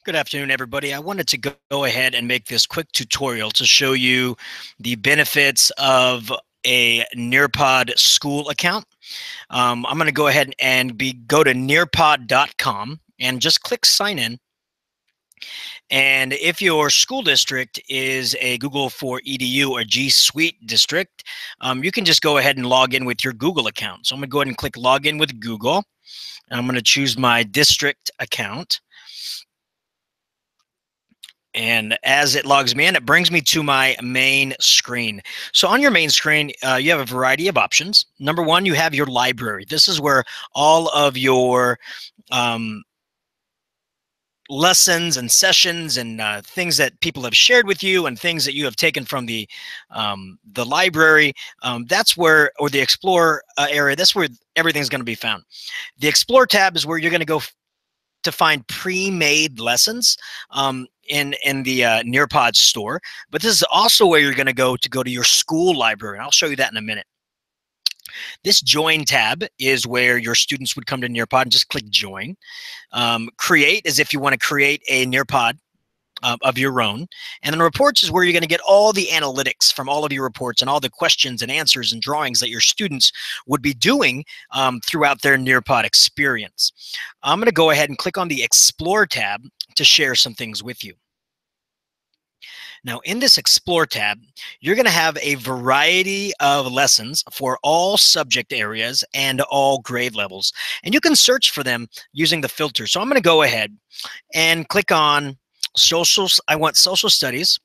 Good afternoon, everybody. I wanted to go ahead and make this quick tutorial to show you the benefits of a Nearpod school account. I'm going to go ahead and go to nearpod.com and just click sign in. And if your school district is a Google for EDU or G Suite district, you can just go ahead and log in with your Google account. So I'm going to go ahead and click login with Google. And I'm going to choose my district account. And as it logs me in, it brings me to my main screen. So on your main screen, you have a variety of options. Number one, you have your library. This is where all of your lessons and sessions and things that people have shared with you and things that you have taken from the library, that's where, or the Explore area, that's where everything's going to be found. The Explore tab is where you're going to go to find pre-made lessons in the Nearpod store. But this is also where you're going to go to your school library. And I'll show you that in a minute. This Join tab is where your students would come to Nearpod and just click Join. Create is if you want to create a Nearpod of your own. And then reports is where you're going to get all the analytics from all of your reports and all the questions and answers and drawings that your students would be doing throughout their Nearpod experience. I'm going to go ahead and click on the Explore tab to share some things with you. Now, in this Explore tab, you're going to have a variety of lessons for all subject areas and all grade levels. And you can search for them using the filter. So I'm going to go ahead and click on I want social studies.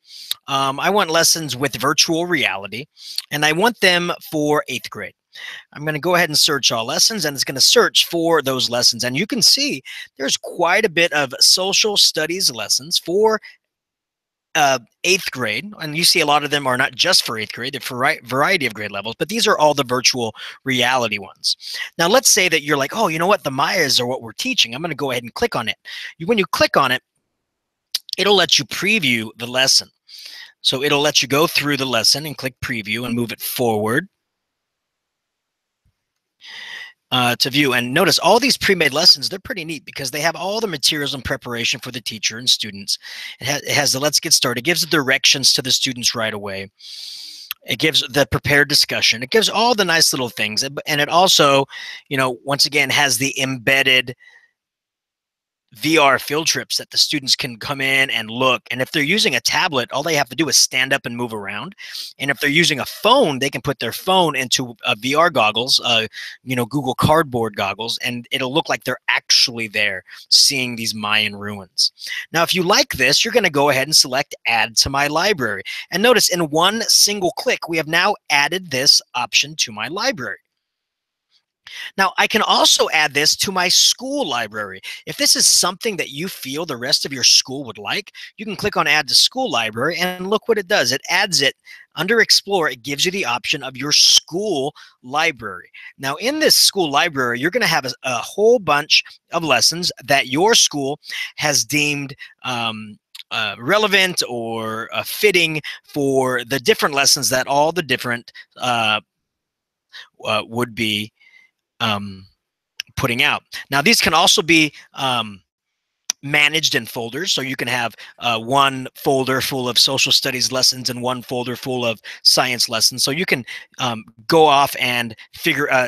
I want lessons with virtual reality, and I want them for 8th grade. I'm going to go ahead and search all lessons, and it's going to search for those lessons. And you can see there's quite a bit of social studies lessons for 8th grade, and you see a lot of them are not just for 8th grade, they're for a variety of grade levels, but these are all the virtual reality ones. Now, let's say that you're like, oh, you know what, the Mayas are what we're teaching. I'm going to go ahead and click on it. When you click on it, it'll let you preview the lesson. So it'll let you go through the lesson and click preview and move it forward to view. And notice all these pre-made lessons, they're pretty neat because they have all the materials and preparation for the teacher and students. It has the let's get started. It gives the directions to the students right away. It gives the prepared discussion. It gives all the nice little things. And it also, you know, once again, has the embedded VR field trips that the students can come in and look. And if they're using a tablet, all they have to do is stand up and move around. And if they're using a phone, they can put their phone into VR goggles, you know, Google Cardboard goggles, and it'll look like they're actually there seeing these Mayan ruins. Now, if you like this, you're going to go ahead and select Add to My Library. And notice in one single click, we have now added this option to my library. Now, I can also add this to my school library. If this is something that you feel the rest of your school would like, you can click on Add to School Library, and look what it does. It adds it under Explore. It gives you the option of your school library. Now, in this school library, you're going to have a whole bunch of lessons that your school has deemed relevant or fitting for the different lessons that all the different would be putting out. Now, these can also be managed in folders. So you can have one folder full of social studies lessons and one folder full of science lessons. So you can go off and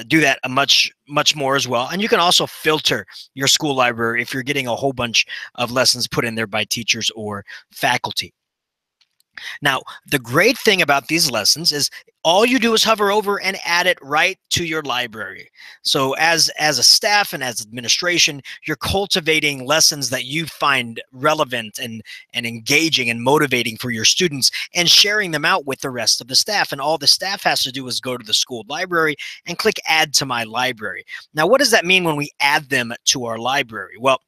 do that much more as well. And you can also filter your school library if you're getting a whole bunch of lessons put in there by teachers or faculty. Now, the great thing about these lessons is all you do is hover over and add it right to your library. So as a staff and as administration, you're cultivating lessons that you find relevant and engaging and motivating for your students and sharing them out with the rest of the staff. And all the staff has to do is go to the school library and click Add to My Library. Now, what does that mean when we add them to our library? Well,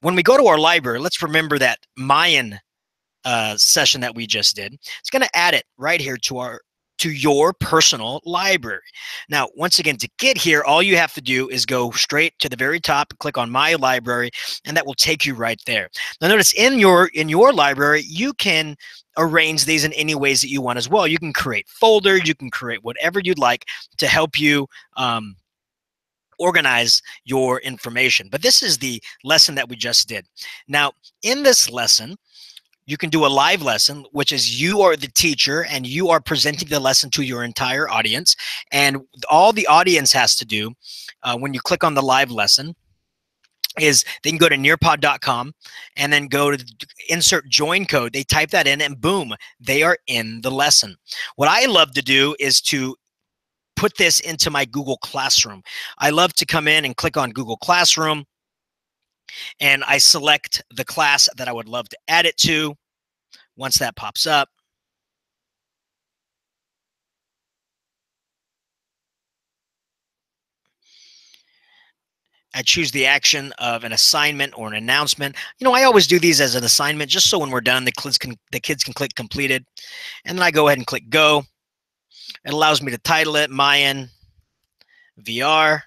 when we go to our library, let's remember that Mayan session that we just did. It's going to add it right here to your personal library. Now, once again, to get here, all you have to do is go straight to the very top, click on My Library, and that will take you right there. Now, notice in your library, you can arrange these in any ways that you want as well. You can create folders, you can create whatever you'd like to help you organize your information. But this is the lesson that we just did. Now, in this lesson, you can do a live lesson, which is you are the teacher and you are presenting the lesson to your entire audience. And all the audience has to do when you click on the live lesson is they can go to nearpod.com and then go to insert join code. They type that in and boom, they are in the lesson. What I love to do is to put this into my Google Classroom. I love to come in and click on Google Classroom and I select the class that I would love to add it to. Once that pops up, I choose the action of an assignment or an announcement. You know, I always do these as an assignment just so when we're done, the kids can click completed. And then I go ahead and click go. It allows me to title it Mayan VR.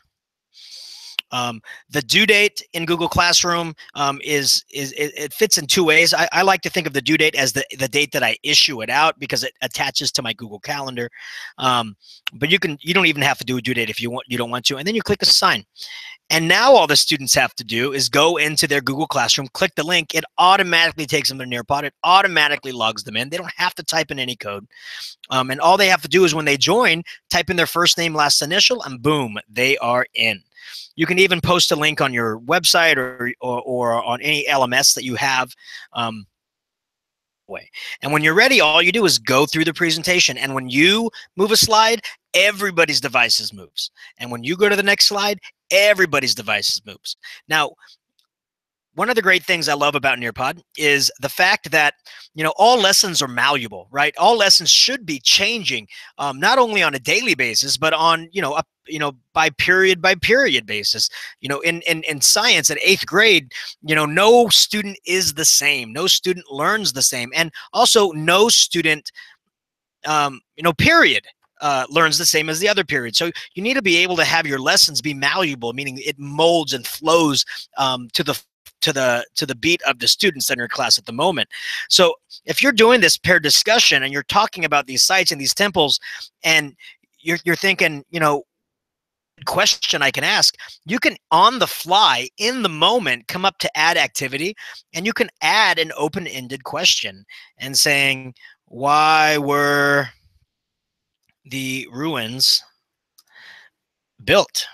The due date in Google Classroom it fits in two ways. I like to think of the due date as the date that I issue it out because it attaches to my Google Calendar. But you don't even have to do a due date if you don't want to. And then you click assign. And now all the students have to do is go into their Google Classroom, click the link. It automatically takes them to Nearpod. It automatically logs them in. They don't have to type in any code. And all they have to do is when they join, type in their first name, last initial, and boom, they are in. You can even post a link on your website or on any LMS that you have. And when you're ready, all you do is go through the presentation. And when you move a slide, everybody's devices moves. And when you go to the next slide, everybody's devices moves. Now, one of the great things I love about Nearpod is the fact that, you know, all lessons are malleable, right? All lessons should be changing, not only on a daily basis, but on, by period basis. You know, in science at 8th grade, you know, no student is the same. No student learns the same. And also no student, period. Learns the same as the other period. So you need to be able to have your lessons be malleable, meaning it molds and flows to the beat of the students in your class at the moment. So if you're doing this paired discussion and you're talking about these sites and these temples, and you're thinking, you know, question I can ask, you can on the fly in the moment come up to add activity, and you can add an open-ended question and saying, why were the ruins built?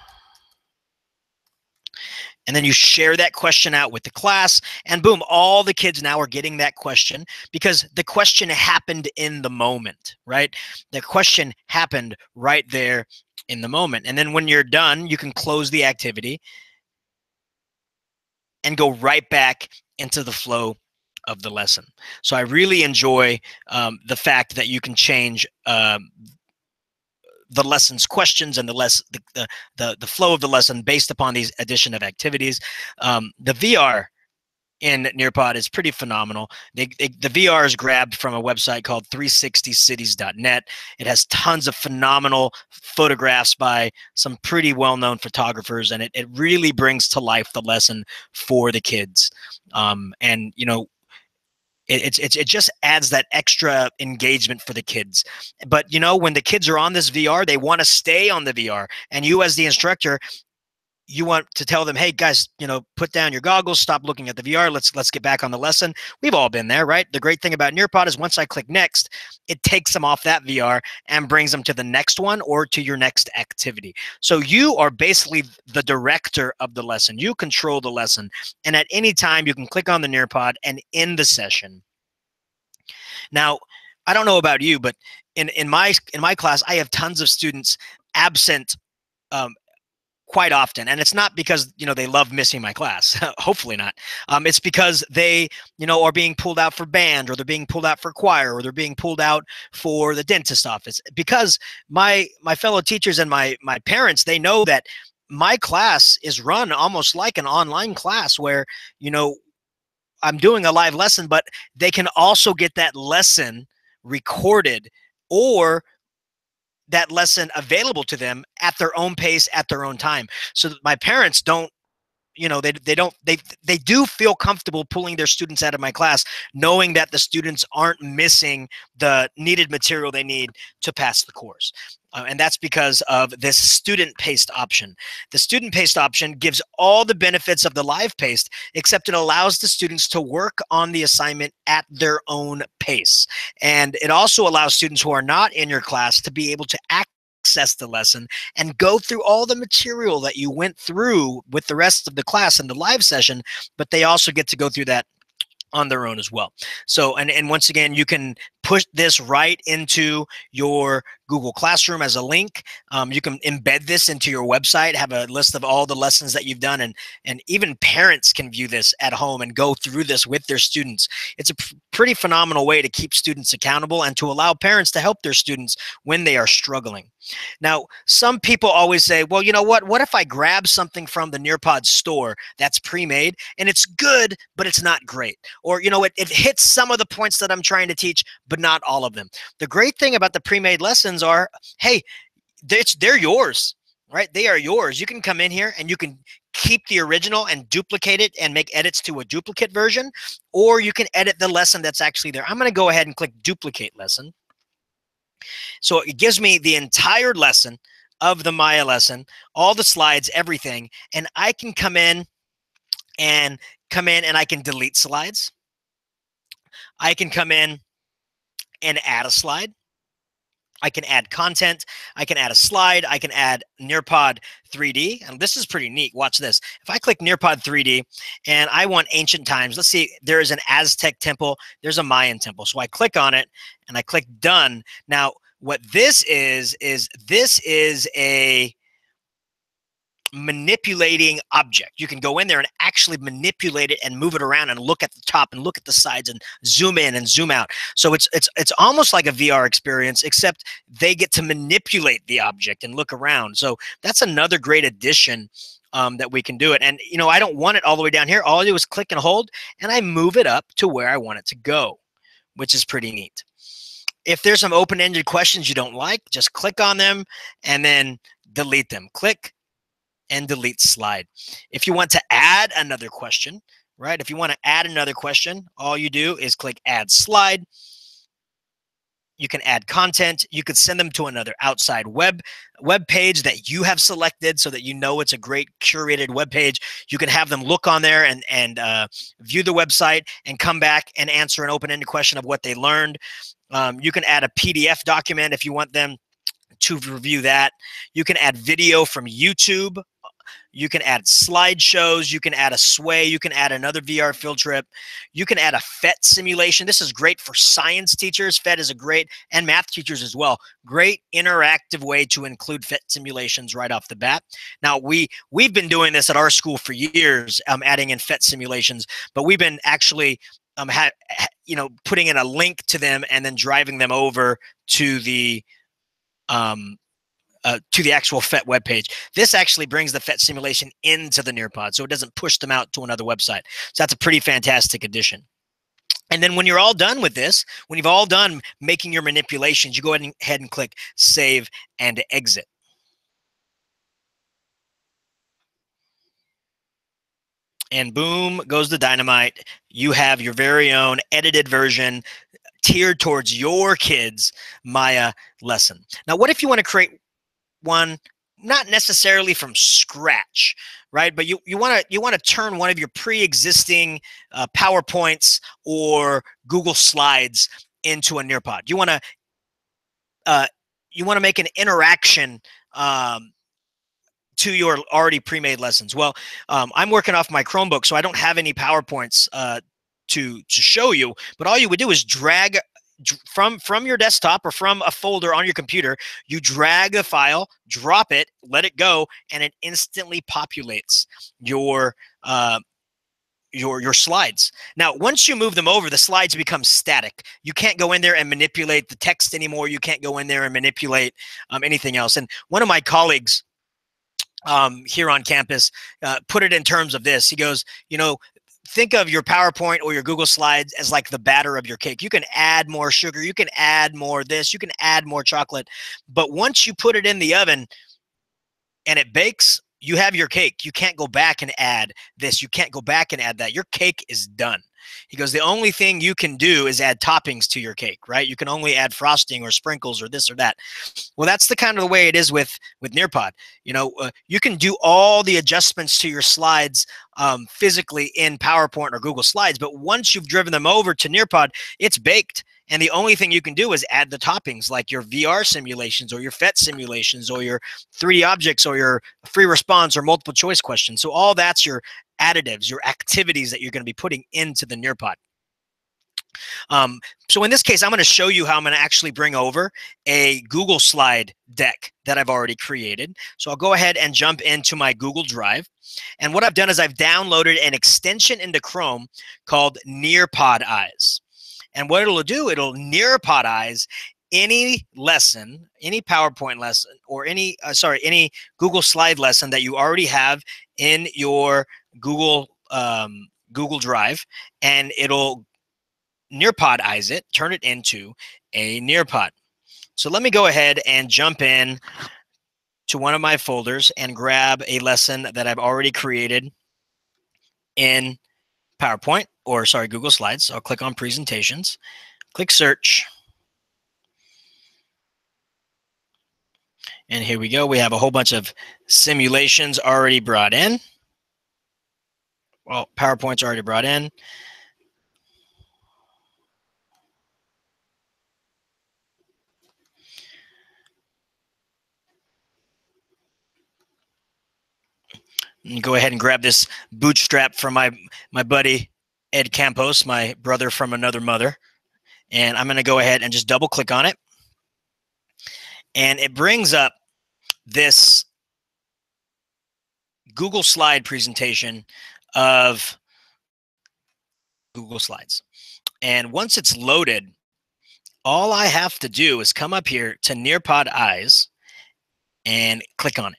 And then you share that question out with the class, and boom, all the kids now are getting that question because the question happened in the moment, right? The question happened right there in the moment. And then when you're done, you can close the activity and go right back into the flow of the lesson. So I really enjoy the fact that you can change the lesson's questions and the flow of the lesson based upon these addition of activities. The VR in Nearpod is pretty phenomenal. The VR is grabbed from a website called 360cities.net. It has tons of phenomenal photographs by some pretty well-known photographers, and it really brings to life the lesson for the kids. And you know, it just adds that extra engagement for the kids. But you know, when the kids are on this VR, they want to stay on the VR, and you as the instructor, you want to tell them, hey guys, you know, put down your goggles, stop looking at the VR, let's get back on the lesson. We've all been there, right? The great thing about Nearpod is once I click next, it takes them off that VR and brings them to the next one or to your next activity. So you are basically the director of the lesson. You control the lesson, and at any time you can click on the Nearpod and end the session. Now, I don't know about you, but in my class, I have tons of students absent quite often, and it's not because, you know, they love missing my class. Hopefully not. It's because they, you know, are being pulled out for band, or they're being pulled out for choir, or they're being pulled out for the dentist office. Because my fellow teachers and my parents, they know that my class is run almost like an online class where, you know, I'm doing a live lesson, but they can also get that lesson recorded or that lesson available to them at their own pace, at their own time. So that my parents don't you know, they do feel comfortable pulling their students out of my class, knowing that the students aren't missing the needed material they need to pass the course. And that's because of this student paced option. The student paced option gives all the benefits of the live paced, except it allows the students to work on the assignment at their own pace. And it also allows students who are not in your class to be able to access the lesson and go through all the material that you went through with the rest of the class in the live session, but they also get to go through that on their own as well. So, and once again, you can push this right into your Google Classroom as a link. You can embed this into your website, have a list of all the lessons that you've done, and even parents can view this at home and go through this with their students. It's a pretty phenomenal way to keep students accountable and to allow parents to help their students when they are struggling. Now, some people always say, well, you know what if I grab something from the Nearpod store that's pre-made and it's good, but it's not great? Or, you know, it hits some of the points that I'm trying to teach, but not all of them. The great thing about the pre-made lessons are, hey, they're yours, right? They are yours. You can come in here and you can keep the original and duplicate it and make edits to a duplicate version, or you can edit the lesson that's actually there. I'm going to go ahead and click duplicate lesson. So it gives me the entire lesson of the Maya lesson, all the slides, everything, and I can come in and I can delete slides. I can come in and add a slide. I can add content. I can add a slide. I can add Nearpod 3D. And this is pretty neat. Watch this. If I click Nearpod 3D and I want ancient times, let's see, there is an Aztec temple. There's a Mayan temple. So I click on it and I click done. Now, what this is this is a manipulating object. You can go in there and actually manipulate it and move it around and look at the top and look at the sides and zoom in and zoom out. So it's almost like a VR experience, except they get to manipulate the object and look around. So that's another great addition that we can do it. And, you know, I don't want it all the way down here. All I do is click and hold, and I move it up to where I want it to go, which is pretty neat. If there's some open-ended questions you don't like, just click on them and then delete them. Click and delete slide. If you want to add another question, right? If you want to add another question, all you do is click add slide. You can add content. You could send them to another outside web page that you have selected so that you know it's a great curated web page. You can have them look on there and view the website and come back and answer an open-ended question of what they learned. You can add a PDF document if you want them to review that. You can add video from YouTube. You can add slideshows. You can add a sway. You can add another VR field trip. You can add a PhET simulation. This is great for science teachers. PhET is a great, and math teachers as well. Great interactive way to include PhET simulations right off the bat. Now, we've been doing this at our school for years, adding in PhET simulations, but we've been actually putting in a link to them and then driving them over to the actual PhET webpage. This actually brings the PhET simulation into the Nearpod, so it doesn't push them out to another website. So that's a pretty fantastic addition. And then when you're all done with this, when you've all done making your manipulations, you go ahead and click Save and Exit. And boom goes the dynamite. You have your very own edited version tiered towards your kids' Maya lesson. Now, what if you want to create one not necessarily from scratch, right? But you want to turn one of your pre-existing PowerPoints or Google Slides into a Nearpod. You want to make an interaction to your already pre-made lessons. Well, I'm working off my Chromebook, so I don't have any PowerPoints to show you. But all you would do is drag from your desktop or from a folder on your computer. You drag a file, drop it, let it go, and it instantly populates your slides. Now, once you move them over, the slides become static. You can't go in there and manipulate the text anymore. You can't go in there and manipulate anything else. And one of my colleagues here on campus put it in terms of this. He goes, think of your PowerPoint or your Google Slides as like the batter of your cake. You can add more sugar. You can add more this. You can add more chocolate. But once you put it in the oven and it bakes, you have your cake. You can't go back and add this. You can't go back and add that. Your cake is done. He goes, the only thing you can do is add toppings to your cake, right? You can only add frosting or sprinkles or this or that. Well, that's the kind of the way it is with Nearpod. You can do all the adjustments to your slides physically in PowerPoint or Google Slides, but once you've driven them over to Nearpod, it's baked. And the only thing you can do is add the toppings, like your VR simulations or your FET simulations or your 3D objects or your free response or multiple choice questions. So all that's your additives, your activities that you're going to be putting into the Nearpod. So in this case, I'm going to show you how I'm going to actually bring over a Google slide deck that I've already created. So I'll go ahead and jump into my Google Drive. And what I've done is I've downloaded an extension into Chrome called Nearpod Eyes. And what it'll do, it'll Nearpod Eyes any lesson, any PowerPoint lesson, or any Google slide lesson that you already have in your Google Drive, and it'll Nearpod Eyes it, turn it into a Nearpod. So let me go ahead and jump in to one of my folders and grab a lesson that I've already created in PowerPoint, or sorry, Google Slides. So I'll click on Presentations, click Search. And here we go. We have a whole bunch of simulations already brought in. Well, PowerPoint's already brought in. And go ahead and grab this bootstrap from my buddy Ed Campos, my brother from another mother. And I'm going to go ahead and just double click on it. And it brings up this Google slide presentation of Google Slides. And once it's loaded, all I have to do is come up here to Nearpod Eyes and click on it.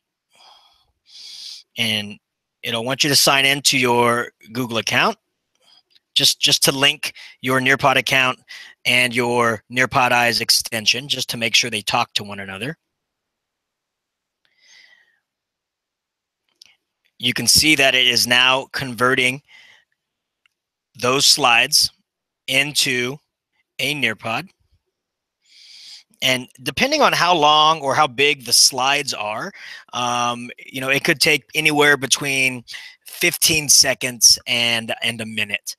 And it'll want you to sign into your Google account, just to link your Nearpod account and your Nearpod Eyes extension, just to make sure they talk to one another. You can see that it is now converting those slides into a Nearpod. And depending on how long or how big the slides are, it could take anywhere between 15 seconds and a minute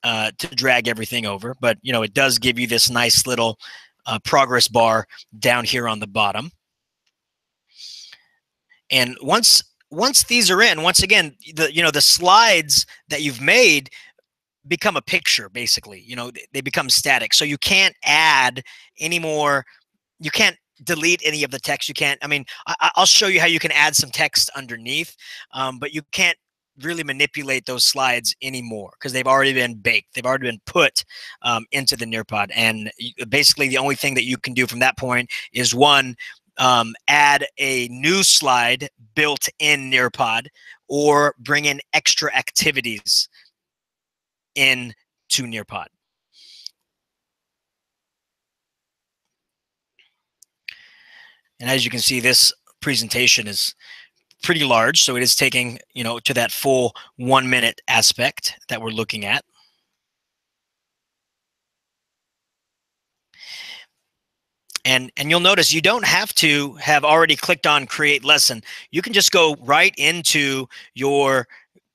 to drag everything over. But, it does give you this nice little progress bar down here on the bottom. And once these are in, once again, the slides that you've made become a picture, basically. They become static. So you can't add any more. You can't delete any of the text. You can't, I'll show you how you can add some text underneath, but you can't really manipulate those slides anymore because they've already been baked. They've already been put into the Nearpod. And basically the only thing that you can do from that point is add a new slide built in Nearpod, or bring in extra activities in to Nearpod. And as you can see, this presentation is pretty large, so it is taking, to that full 1 minute aspect that we're looking at. And you'll notice you don't have to have already clicked on Create Lesson. You can just go right into your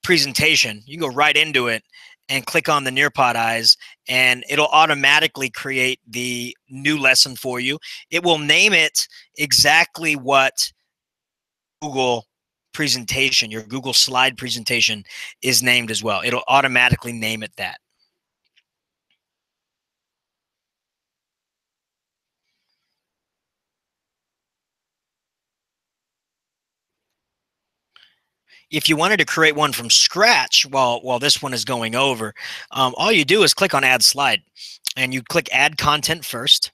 presentation. You can go right into it and click on the Nearpod Eyes, and it'll automatically create the new lesson for you. It will name it exactly what Google presentation, your Google slide presentation, is named as well. It'll automatically name it that. If you wanted to create one from scratch while this one is going over, all you do is click on Add Slide, and you click Add Content first.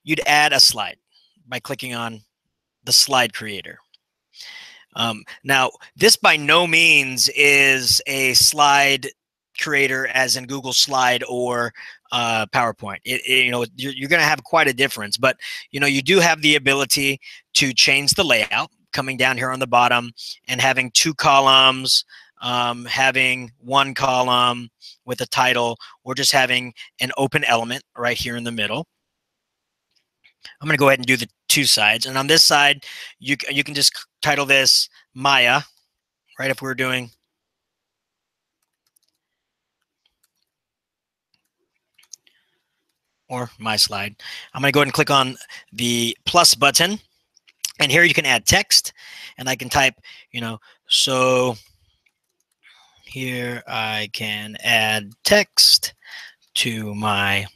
You'd add a slide by clicking on the slide creator. Now, this by no means is a slide creator as in Google Slide or PowerPoint. You're going to have quite a difference, but you do have the ability to change the layout. coming down here on the bottom and having 2 columns, having 1 column with a title, or just having an open element right here in the middle. I'm going to go ahead and do the 2 sides. And on this side, you can just title this Maya, right? If we're doing or my slide. I'm going to go ahead and click on the plus button. And here you can add text. And I can type, so here I can add text to my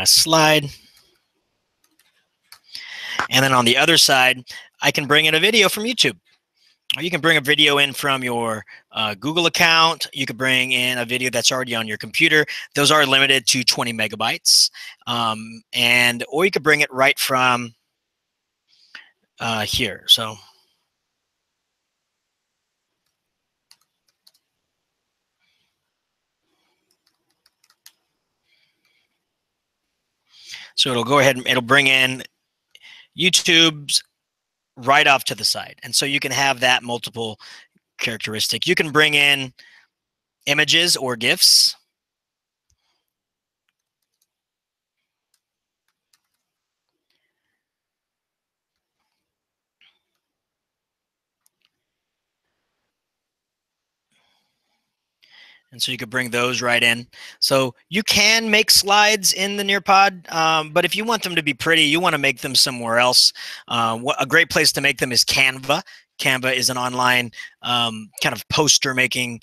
slide. And then on the other side, I can bring in a video from YouTube. Or you can bring a video in from your Google account. You could bring in a video that's already on your computer. Those are limited to 20 megabytes. Or you could bring it right from here. So it'll go ahead and it'll bring in YouTube's right off to the side. And so you can have that multiple characteristic. You can bring in images or GIFs. And so you could bring those right in. So you can make slides in the Nearpod, but if you want them to be pretty, you want to make them somewhere else. A great place to make them is Canva. Canva is an online kind of poster making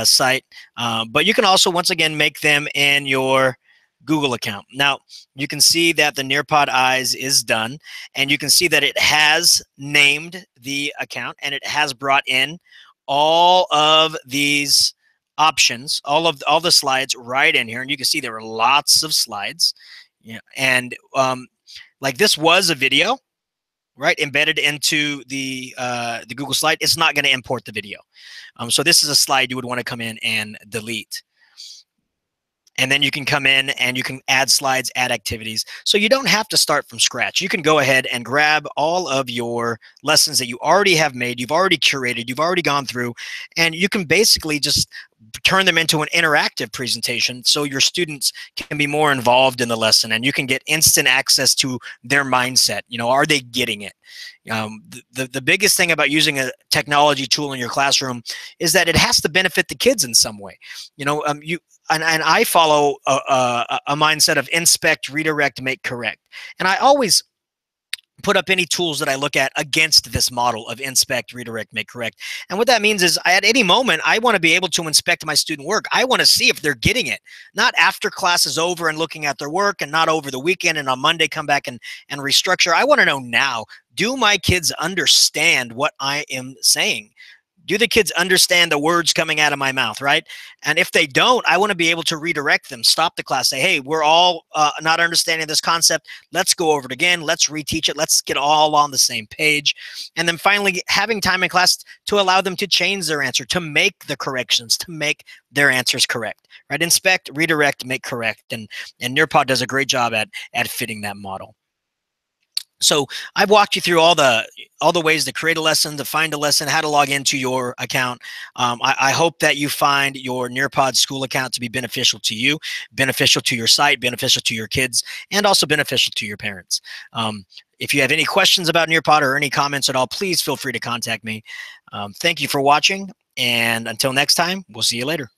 site. But you can also, once again, make them in your Google account. Now, you can see that the Nearpod Eyes is done, and you can see that it has named the account, and it has brought in all of these options, all the slides right in here. And you can see there are lots of slides. And like this was a video, right, embedded into the Google slide. It's not going to import the video. So this is a slide you would want to come in and delete. And then you can come in and you can add slides, add activities. So you don't have to start from scratch. You can go ahead and grab all of your lessons that you already have made, you've already curated, you've already gone through, and you can basically just turn them into an interactive presentation so your students can be more involved in the lesson and you can get instant access to their mindset. Are they getting it? The biggest thing about using a technology tool in your classroom is that it has to benefit the kids in some way. And I follow a mindset of inspect, redirect, make correct. And I always put up any tools that I look at against this model of inspect, redirect, make correct. And what that means is at any moment, I want to be able to inspect my student work. I want to see if they're getting it, not after class is over and looking at their work, and not over the weekend and on Monday come back and restructure. I want to know now, do my kids understand what I am saying? Do the kids understand the words coming out of my mouth, right? And if they don't, I want to be able to redirect them, stop the class, say, hey, we're all not understanding this concept. Let's go over it again. Let's reteach it. Let's get all on the same page. And then finally, having time in class to allow them to change their answer, to make the corrections, to make their answers correct, right? Inspect, redirect, make correct. And Nearpod does a great job at fitting that model. So I've walked you through all the ways to create a lesson, to find a lesson, how to log into your account. I hope that you find your Nearpod school account to be beneficial to you, beneficial to your site, beneficial to your kids, and also beneficial to your parents. If you have any questions about Nearpod or any comments at all, please feel free to contact me. Thank you for watching, and until next time, we'll see you later.